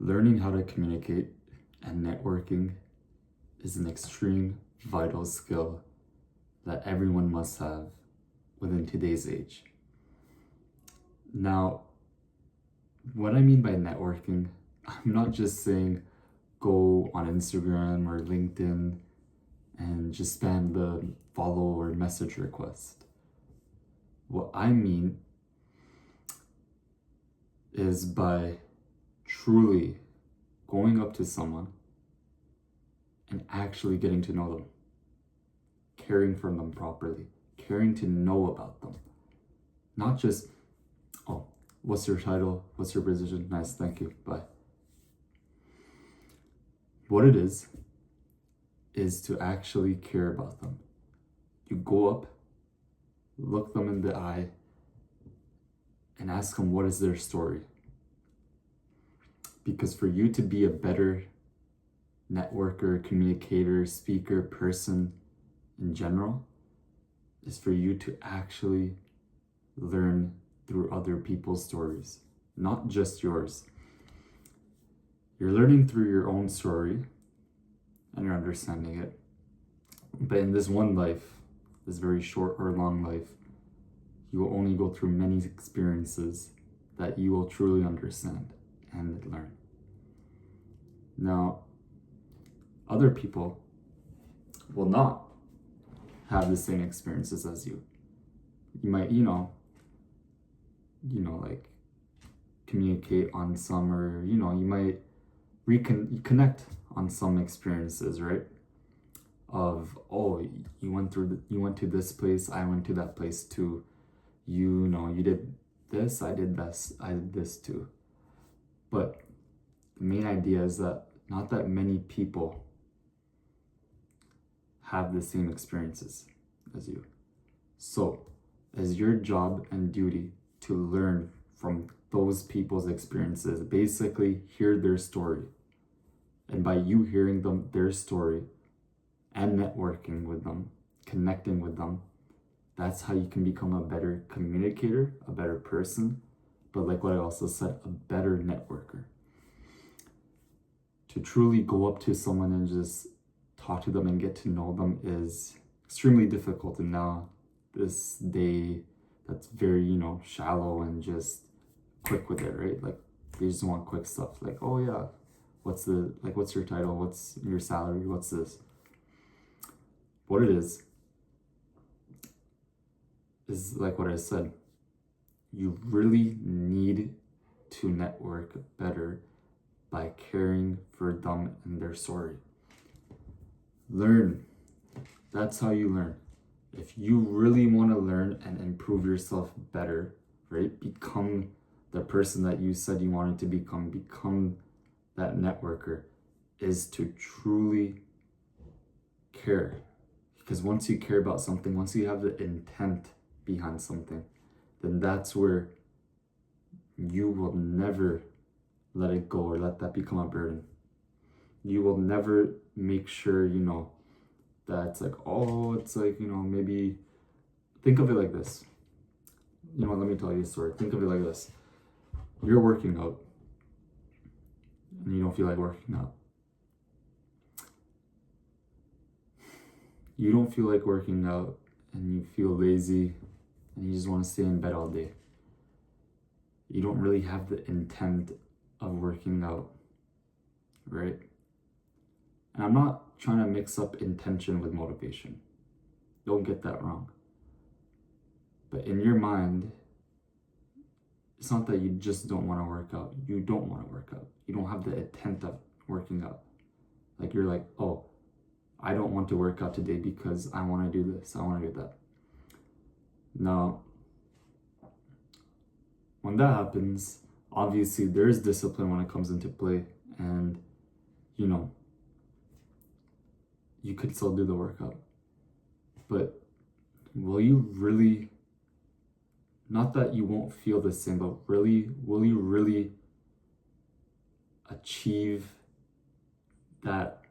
Learning how to communicate and networking is an extreme vital skill that everyone must have within today's age. Now, what I mean by networking, I'm not just saying go on Instagram or LinkedIn and just spam the follow or message request. What I mean is by truly going up to someone and actually getting to know them, caring for them properly, caring to know about them. Not just, oh, what's your title? What's your position? Nice, thank you, bye. What it is to actually care about them. You go up, look them in the eye, and ask them what is their story. Because for you to be a better networker, communicator, speaker, person in general, is for you to actually learn through other people's stories, not just yours. You're learning through your own story and you're understanding it. But in this one life, this very short or long life, you will only go through many experiences that you will truly understand and learn. Now, other people will not have the same experiences as you. You might, like communicate on some, or, you might reconnect on some experiences, right? Of, oh, you went to this place, I went to that place too. You did this, I did this too. But the main idea is that not that many people have the same experiences as you. So, it's your job and duty to learn from those people's experiences, basically hear their story. And by you hearing their story and networking with them, connecting with them, that's how you can become a better communicator, a better person, but like what I also said, a better networker. To truly go up to someone and just talk to them and get to know them is extremely difficult. And now this day, that's very, shallow and just quick with it, right? Like they just want quick stuff. Like, oh yeah, what's your title? What's your salary? What's this? What it is like what I said, you really need to network better by caring for them and their story. Learn. That's how you learn. If you really want to learn and improve yourself better, right? Become the person that you said you wanted to become that networker, is to truly care. Because once you care about something, once you have the intent behind something, then that's where you will never let it go or let that become a burden. You will never make sure, that it's like, maybe think of it like this. Let me tell you a story. Think of it like this. You're working out and you don't feel like working out. You don't feel like working out and you feel lazy and you just want to stay in bed all day. You don't really have the intent of working out, right? And I'm not trying to mix up intention with motivation. Don't get that wrong. But in your mind, it's not that you just don't want to work out. You don't want to work out. You don't have the intent of working out. Like you're like, oh, I don't want to work out today because I want to do this, I want to do that. Now, when that happens, obviously there's discipline when it comes into play, and you could still do the workout. But will you really, not that you won't feel the same, but really, will you really achieve that,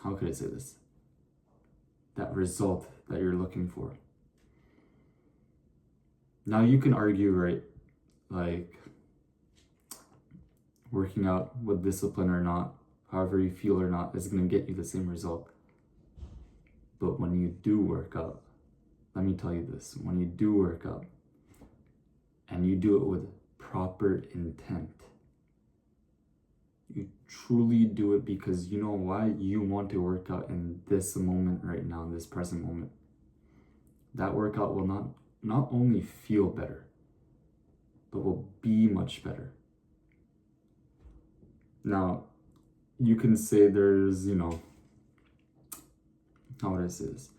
how could I say this? That result that you're looking for? Now you can argue, right? Like, working out with discipline or not, however you feel or not, is going to get you the same result. But when you do work out, let me tell you this, when you do work out and you do it with proper intent, you truly do it because you know why? You want to work out in this moment right now, in this present moment. That workout will not only feel better, but will be much better. Now, you can say there's, how would I say this?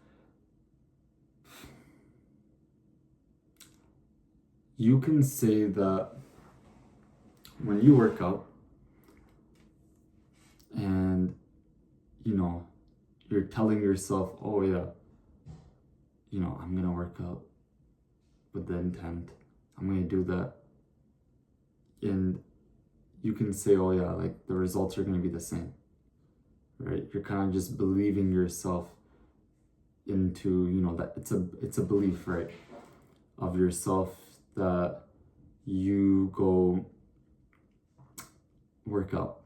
You can say that when you work out and, you're telling yourself, oh yeah, I'm gonna work out with the intent, I'm gonna do that. And you can say, oh yeah, like the results are gonna be the same, right? You're kind of just believing yourself into, that it's a belief, right, of yourself that you go work out.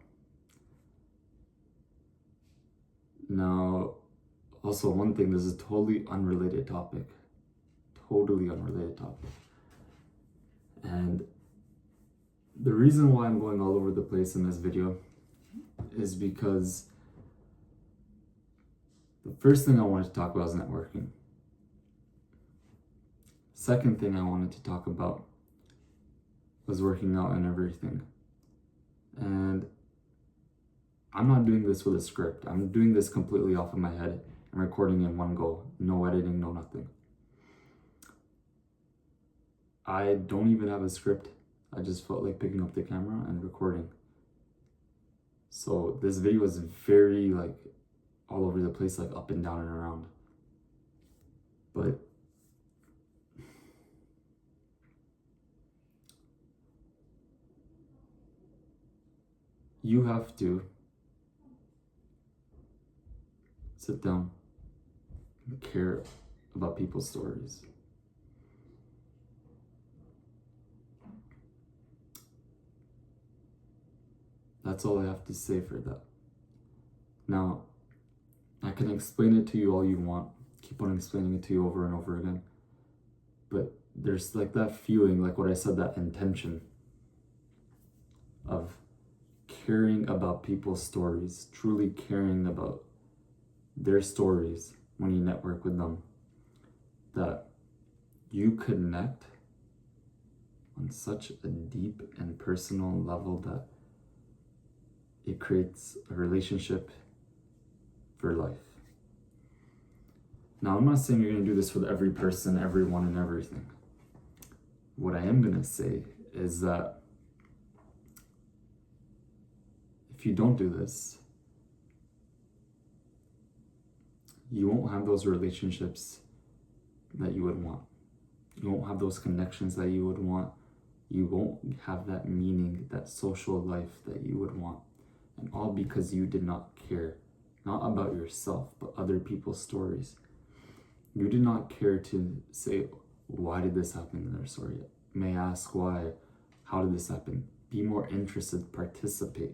Now, also one thing, this is a totally unrelated topic. And the reason why I'm going all over the place in this video is because the first thing I wanted to talk about is networking. Second thing I wanted to talk about was working out and everything. And I'm not doing this with a script. I'm doing this completely off of my head and recording in one go. No editing, no nothing. I don't even have a script. I just felt like picking up the camera and recording. So this video is very all over the place, up and down and around. But you have to sit down and care about people's stories. That's all I have to say for that. Now, I can explain it to you all you want, keep on explaining it to you over and over again, but there's that feeling, what I said, that intention of caring about people's stories, truly caring about their stories when you network with them, that you connect on such a deep and personal level that it creates a relationship for life. Now, I'm not saying you're going to do this with every person, everyone, and everything. What I am going to say is that if you don't do this, you won't have those relationships that you would want. You won't have those connections that you would want. You won't have that meaning, that social life that you would want. And all because you did not care, not about yourself, but other people's stories. You did not care to say, why did this happen in their story? May I ask why? How did this happen? Be more interested, participate.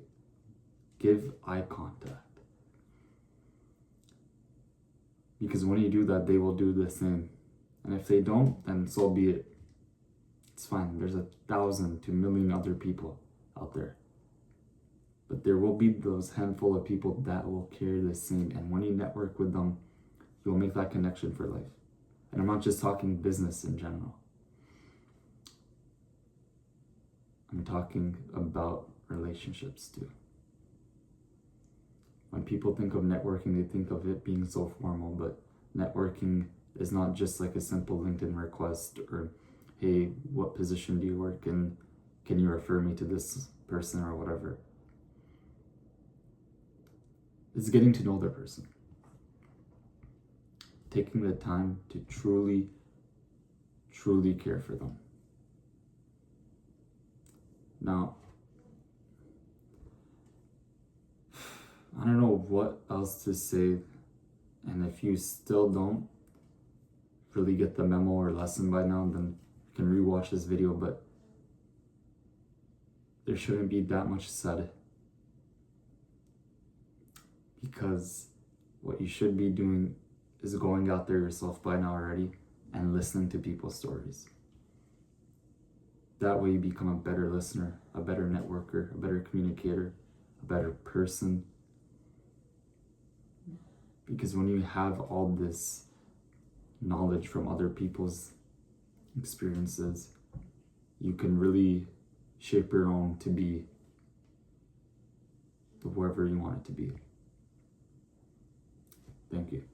Give eye contact. Because when you do that, they will do the same. And if they don't, then so be it. It's fine. There's 1,000 to 1,000,000 other people out there. But there will be those handful of people that will care the same. And when you network with them, you'll make that connection for life. And I'm not just talking business in general. I'm talking about relationships too. When people think of networking, they think of it being so formal, but networking is not just a simple LinkedIn request or, hey, what position do you work in? Can you refer me to this person or whatever? It's getting to know the person. Taking the time to truly, truly care for them. Now, I don't know what else to say, and if you still don't really get the memo or lesson by now, then you can rewatch this video, but there shouldn't be that much said, because what you should be doing is going out there yourself by now already and listening to people's stories. That way you become a better listener, a better networker, a better communicator, a better person. Because when you have all this knowledge from other people's experiences, you can really shape your own to be whoever you want it to be. Thank you.